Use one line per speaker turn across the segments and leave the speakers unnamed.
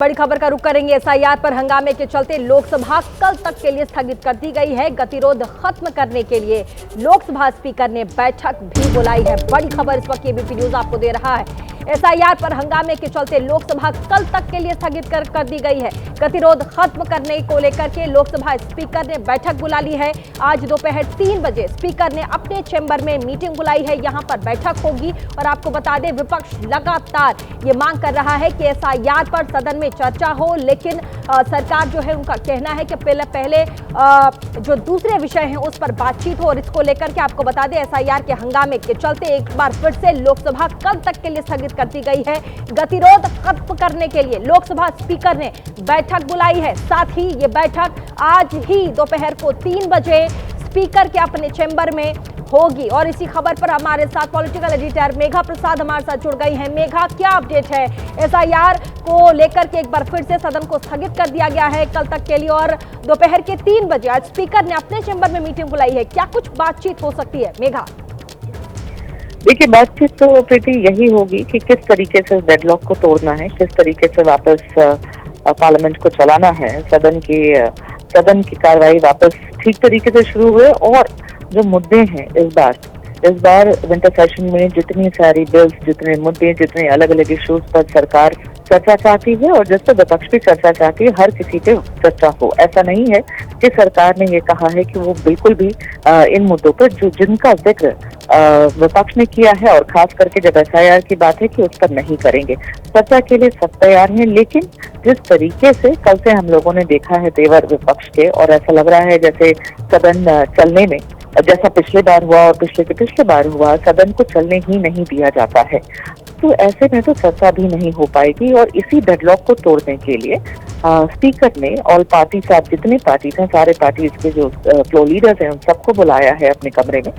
बड़ी खबर का रुख करेंगे। एसआईआर पर हंगामे के चलते लोकसभा कल तक के लिए स्थगित कर दी गई है। गतिरोध खत्म करने के लिए लोकसभा स्पीकर ने बैठक भी बुलाई है। बड़ी खबर इस वक्त एबीपी न्यूज आपको दे रहा है। एसआईआर पर हंगामे के चलते लोकसभा कल तक के लिए स्थगित कर दी गई है। गतिरोध खत्म करने को लेकर के लोकसभा स्पीकर ने बैठक बुला ली है। आज दोपहर 3 बजे स्पीकर ने अपने चैम्बर में मीटिंग बुलाई है। यहां पर बैठक होगी और आपको बता दें, विपक्ष लगातार ये मांग कर रहा है कि एसआईआर पर सदन में चर्चा हो, लेकिन सरकार जो है उनका कहना है कि पहले जो दूसरे विषय हैं उस पर बातचीत हो। और इसको लेकर के आपको बता दें, एसआईआर के हंगामे के चलते एक बार फिर से लोकसभा कल तक के लिए स्थगित कर दी गई है। गतिरोध खत्म करने के लिए लोकसभा स्पीकर ने बैठक बुलाई है। साथ ही ये बैठक आज ही दोपहर को 3 बजे स्पीकर के अपने चैम्बर में होगी। और इसी खबर पर हमारे साथ पॉलिटिकल एडिटर मेघा प्रसाद हमारे साथ जुड़ गई हैं। मेघा, क्या अपडेट है? एसआईआर को लेकर के एक बार फिर से सदन को स्थगित कर दिया गया है कल तक के लिए और दोपहर के 3 बजे आज स्पीकर ने अपने चैम्बर में मीटिंग बुलाई है। क्या कुछ बातचीत हो सकती है मेघा?
देखिए, बातचीत तो प्रीति यही होगी कि किस तरीके से डेडलॉक को तोड़ना है, किस तरीके से वापस पार्लियामेंट को चलाना है, सदन की कार्रवाई वापस ठीक तरीके से शुरू हुए। और जो मुद्दे हैं इस बार विंटर सेशन में जितनी सारी बिल्स, जितने मुद्दे, जितने अलग अलग इश्यूज पर सरकार चर्चा चाहती है और जिस पर विपक्ष भी चर्चा चाहती है, हर किसी पे चर्चा हो। ऐसा नहीं है कि सरकार ने ये कहा है कि वो बिल्कुल भी इन मुद्दों पर जिनका जिक्र विपक्ष ने किया है, और खास करके जब एसआईआर की बात है, कि उस पर नहीं करेंगे। चर्चा के लिए सब तैयार हैं, लेकिन जिस तरीके से कल से हम लोगों ने देखा है तेवर विपक्ष के, और ऐसा लग रहा है जैसे सदन चलने में, जैसा पिछले बार हुआ और पिछले बार हुआ, सदन को चलने ही नहीं दिया जाता है, तो ऐसे में तो चर्चा भी नहीं हो पाएगी। और इसी डेडलॉक को तोड़ने के लिए स्पीकर ने ऑल पार्टी साथ जितने पार्टीज हैं, सारे पार्टीज के जो फ्लोर लीडर्स हैं, उन सबको बुलाया है अपने कमरे में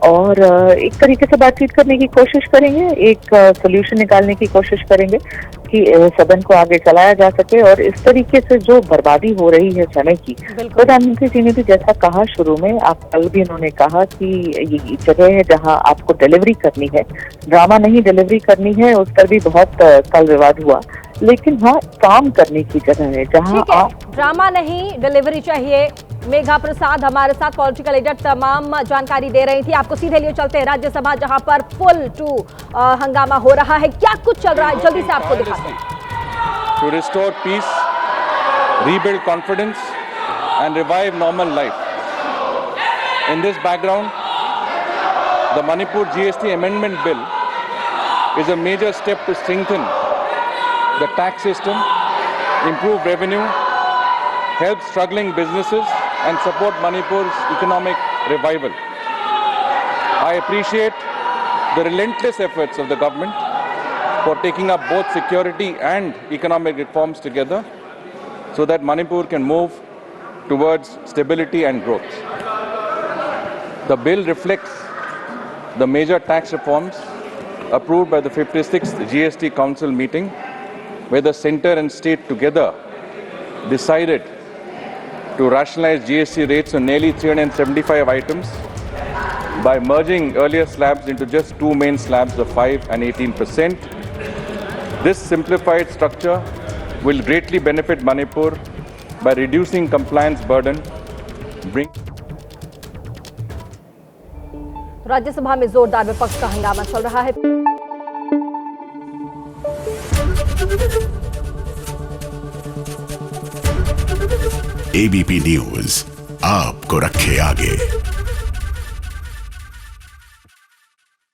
और एक तरीके से बातचीत करने की कोशिश करेंगे, एक सोल्यूशन निकालने की कोशिश करेंगे कि सदन को आगे चलाया जा सके। और इस तरीके से जो बर्बादी हो रही है समय की, प्रधानमंत्री जी ने भी जैसा कहा शुरू में, आप कल भी उन्होंने कहा कि ये जगह है जहां आपको डिलीवरी करनी है, ड्रामा नहीं डिलीवरी करनी है। उस पर भी बहुत कल विवाद हुआ, लेकिन हाँ, काम करने की जगह है जहां आप
ड्रामा नहीं डिलीवरी चाहिए। मेघा प्रसाद हमारे साथ पॉलिटिकल एडिटर तमाम जानकारी दे रही थी। आपको सीधे लिए चलते हैं राज्यसभा, जहां पर फुल टू हंगामा हो रहा है। क्या कुछ चल रहा है, जल्दी से आपको दिखाते हैं।
To restore peace, rebuild confidence and revive normal life. In this background, the Manipur GST amendment bill is a major step to strengthen the tax system, improve revenue, help struggling businesses and support Manipur's economic revival. I appreciate the relentless efforts of the government for taking up both security and economic reforms together so that Manipur can move towards stability and growth. The bill reflects the major tax reforms approved by the 56th GST Council meeting, where the centre and state together decided to rationalize GST rates on nearly 375 items by merging earlier slabs into just 2 main slabs of 5% and 18%. This simplified structure will greatly benefit Manipur by reducing compliance burden.
Rajya Sabha में जोरदार विपक्ष का हंगामा चल रहा है।
ABP news आपको रखे आगे।